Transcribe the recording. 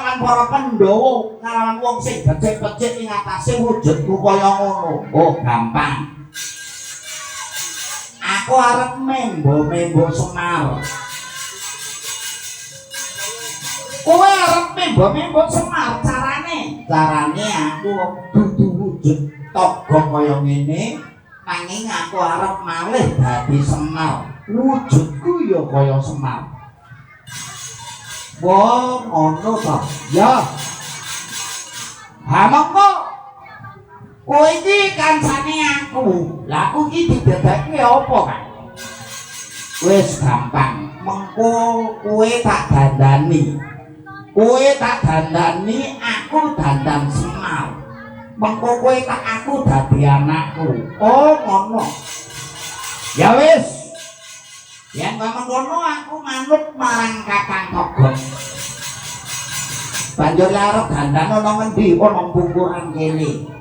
kalawan para Pandhawa, kalawan wong sing becik-becik ing atase wujudku kaya ngono. Oh, gampang. Aku arep membo Semar. Kowe arep membo Semar carane? Carane aku dudu wujud toga kaya ngene, nanging aku arep malih dadi Semar. Wujudku ya kaya Semar. Wah, ngono to. Ya. Ha mongko kowe iki kancane aku. Lah aku iki didedekke apa, Kang? Wis gampang. Mengko kowe tak dandani. Kowe tak dandani, aku dandan Semar. Mengko kowe tak aku dadi anakku. Oh, ngono. Ya wis. Yen ngono aku manut marang Kakang Togot. Banjur arep dandan ana ngendi? Ana bukuran kene.